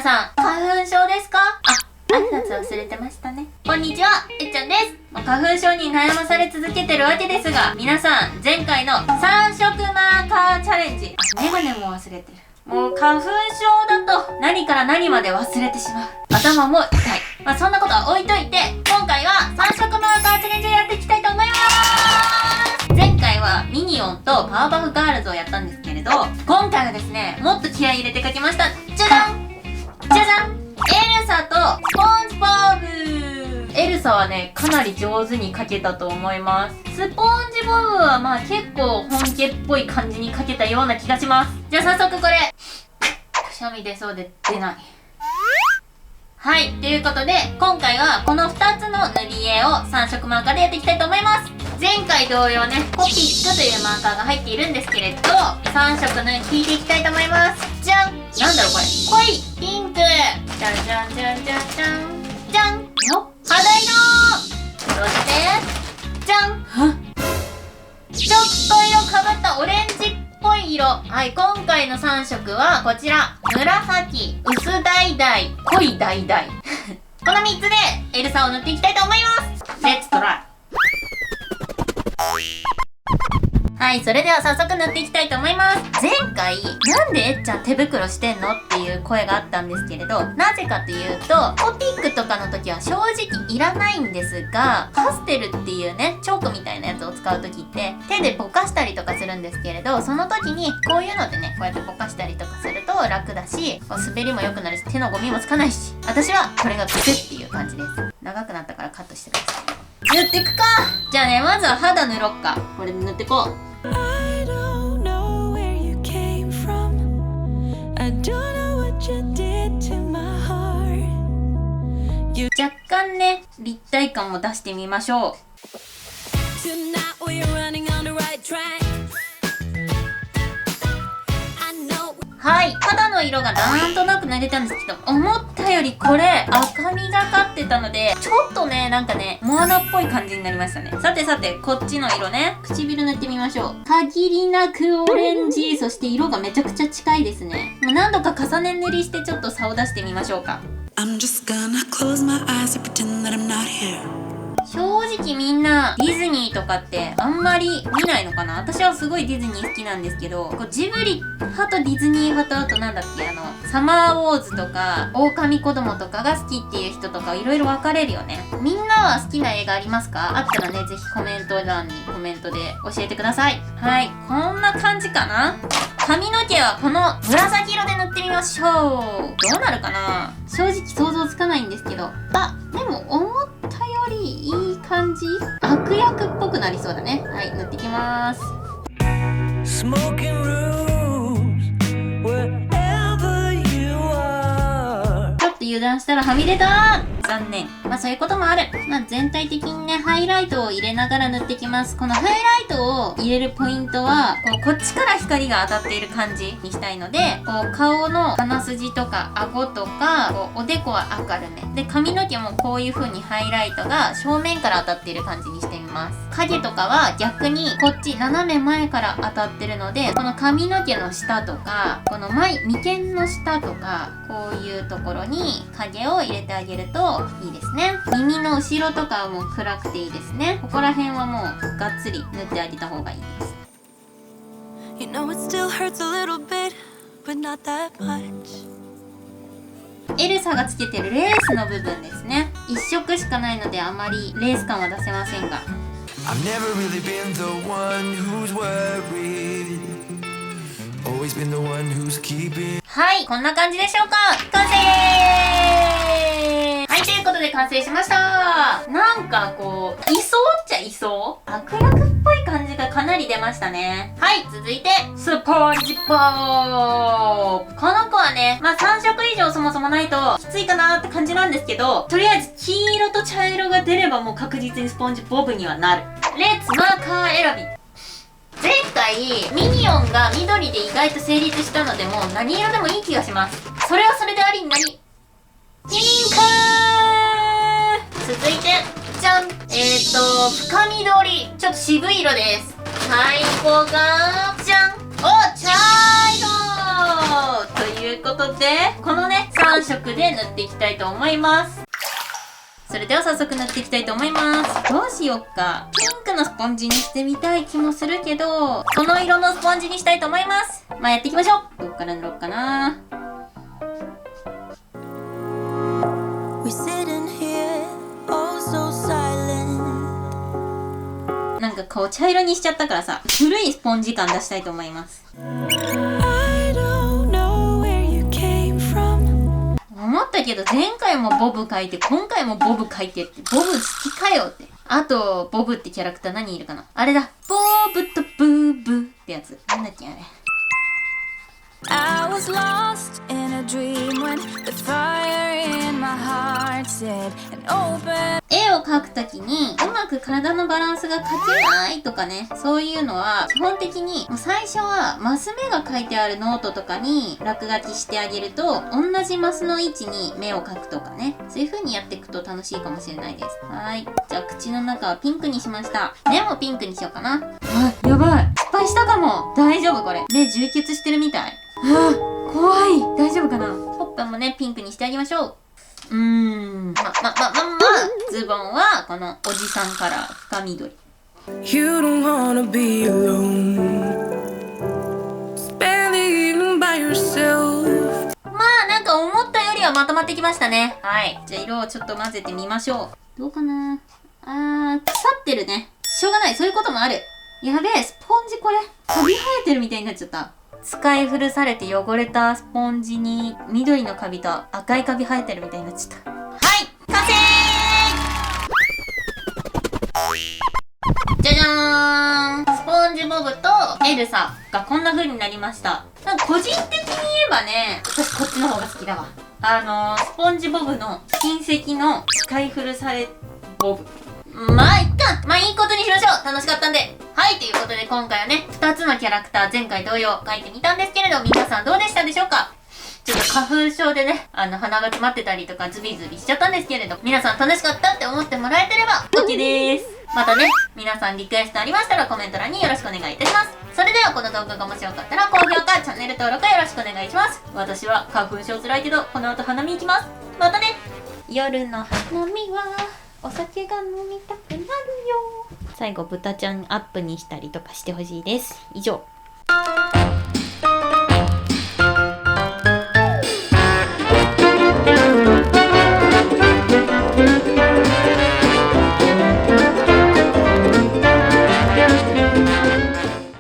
さん、花粉症ですか？挨拶忘れてましたね。こんにちは、えっちゃんです。花粉症に悩まされ続けてるわけですが、皆さん、前回の3色マーカーチャレンジ、メガネも忘れてる。もう花粉症だと何から何まで忘れてしまう。頭も痛い。そんなことは置いといて、今回は3色マーカーチャレンジをやっていきたいと思います。前回はミニオンとパワーパフガールズをやったんですけれど、今回はですね、もっと気合い入れて描きました。じゃじゃんじゃじゃん、エルサとスポンジボブ。エルサはね、かなり上手に描けたと思います。スポンジボブはまあ結構本家っぽい感じに描けたような気がします。じゃあ早速これ、くしゃみ出そうで出ない。はい、ということで今回はこの2つの塗り絵を3色マーカーでやっていきたいと思います。前回同様ね、コピックというマーカーが入っているんですけれど、3色引いていきたいと思います。じゃん、なんだろうこれ、濃いピンク、じゃんじゃんじゃんじゃんじゃんじゃんの肌色、そしてじゃん、ちょっと色かぶったオレンジっぽい色。はい、今回の3色はこちら、紫、薄橙、濃い橙この3つでエルサを塗っていきたいと思います。レッツトライ。はい、それでは早速塗っていきたいと思います。前回、なんでえっちゃん手袋してんのっていう声があったんですけれど、なぜかというと、コピックとかの時は正直いらないんですが、パステルっていうね、チョークみたいなやつを使う時って手でぼかしたりとかするんですけれど、その時にこういうのでね、こうやってぼかしたりとかすると楽だし、滑りも良くなるし、手のゴミもつかないし、私はこれが癖っていう感じです。長くなったからカットしてください。塗っていくか。じゃあね、まずは肌塗ろっか。これで塗ってこう。若干ね、立体感も出してみましょう。はい、肌の色がなんとなく塗れたんですけど、思ったよりこれ赤みがかってたので、ちょっとね、なんかね、モアナっぽい感じになりましたね。さてさて、こっちの色ね、唇塗ってみましょう。限りなくオレンジ、そして色がめちゃくちゃ近いですね。もう何度か重ね塗りしてちょっと差を出してみましょうか。I'm just gonna close my eyes and pretend that I'm not here。正直みんなディズニーとかってあんまり見ないのかな。私はすごいディズニー好きなんですけど、こうジブリ派とディズニー派と、あとなんだっけ、サマーウォーズとか狼子供とかが好きっていう人とかいろいろ分かれるよね。みんなは好きな映画ありますか？あったらね、ぜひコメント欄にコメントで教えてください。はい、こんな感じかな。髪の毛はこの紫色で塗ってみましょう。どうなるかな？正直想像つかないんですけど、でも思ったよりいい感じ。悪役っぽくなりそうだね。はい、塗っていきます。ちょっと油断したらはみ出た。残念。そういうこともある。全体的にね、ハイライトを入れながら塗っていきます。このハイライトを入れるポイントは、こっちから光が当たっている感じにしたいので、顔の鼻筋とか顎とか、おでこは明るめ。で、髪の毛もこういう風にハイライトが正面から当たっている感じにしてみます。影とかは逆にこっち斜め前から当たってるので、この髪の毛の下とか、この眉間の下とか、こういうところに影を入れてあげるといいですね。耳の後ろとかはもう暗くていいですね。ここら辺はもうがっつり塗ってあげた方がいいです。You know it still hurts a little bit, but not that much。エルサがつけてるレースの部分ですね。一色しかないのであまりレース感は出せませんが。I've never really been the one who's worried. Always been the one who's keeping. はい、こんな感じでしょうか。完成。はい、ということで完成しました。なんかこう、いそうっちゃいそう。悪役っぽい感じがかなり出ましたね。はい、続いて、スポンジボブ。この子はね、3色以上そもそもないときついかなって感じなんですけど、とりあえず黄色と茶色が出ればもう確実にスポンジボブにはなる。レッツマーカー選び。前回ミニオンが緑で意外と成立したので、もう何色でもいい気がします。それはそれでありピンク。続いてじゃん、深緑、ちょっと渋い色です。最後がじゃん、茶色ということことで、このね、3色で塗っていきたいと思います。それでは早速塗っていきたいと思います。どうしよっか。ピンクのスポンジにしてみたい気もするけど、この色のスポンジにしたいと思います。まあやっていきましょう。どこから塗ろうかな。なんかこう茶色にしちゃったからさ、古いスポンジ感出したいと思います。思ったけど前回もボブ描いて今回もボブ描いてって、ボブ好きかよって。あとボブってキャラクター何いるかな。あれだ、ボブとブーブってやつ。なんだっけあれ。I was lost in a dream when the fire in my heart said an open。 絵を描くときにうまく体のバランスが描けないとかね、そういうのは基本的にもう最初はマス目が書いてあるノートとかに落書きしてあげると、同じマスの位置に目を描くとかね、そういう風にやっていくと楽しいかもしれないです。はい、じゃあ口の中はピンクにしました。目もピンクにしようかな。あ、やばい、失敗したかも。大丈夫これ。目充血してるみたい。怖い。大丈夫かな。ほっぺもねピンクにしてあげましょう。ズボンはこのおじさんから深緑。You don't wanna be alone. Spending by yourself. まあなんか思ったよりはまとまってきましたね。はい。じゃあ色をちょっと混ぜてみましょう。どうかな。腐ってるね。しょうがない。そういうこともある。やべえ、スポンジこれカビ生えてるみたいになっちゃった。使い古されて汚れたスポンジに緑のカビと赤いカビ生えてるみたいになっちゃった。はい、完成。じゃじゃーん。スポンジボブとエルサがこんな風になりました。なんか個人的に言えばね、私こっちの方が好きだわ。スポンジボブの親戚の使い古されボブ。まあいっか。まあいいことにしましょう。楽しかったんで。はい、ということで今回はね、2つのキャラクター前回同様描いてみたんですけれど、皆さんどうでしたでしょうか。ちょっと花粉症でね、鼻が詰まってたりとかズビズビしちゃったんですけれど、皆さん楽しかったって思ってもらえてれば OK です。またね、皆さんリクエストありましたらコメント欄によろしくお願いいたします。それではこの動画が面白かったら高評価、チャンネル登録よろしくお願いします。私は花粉症つらいけど、この後花見行きます。またね。夜の花見はお酒が飲みたくなるよ。最後豚ちゃんアップにしたりとかしてほしいです。以上。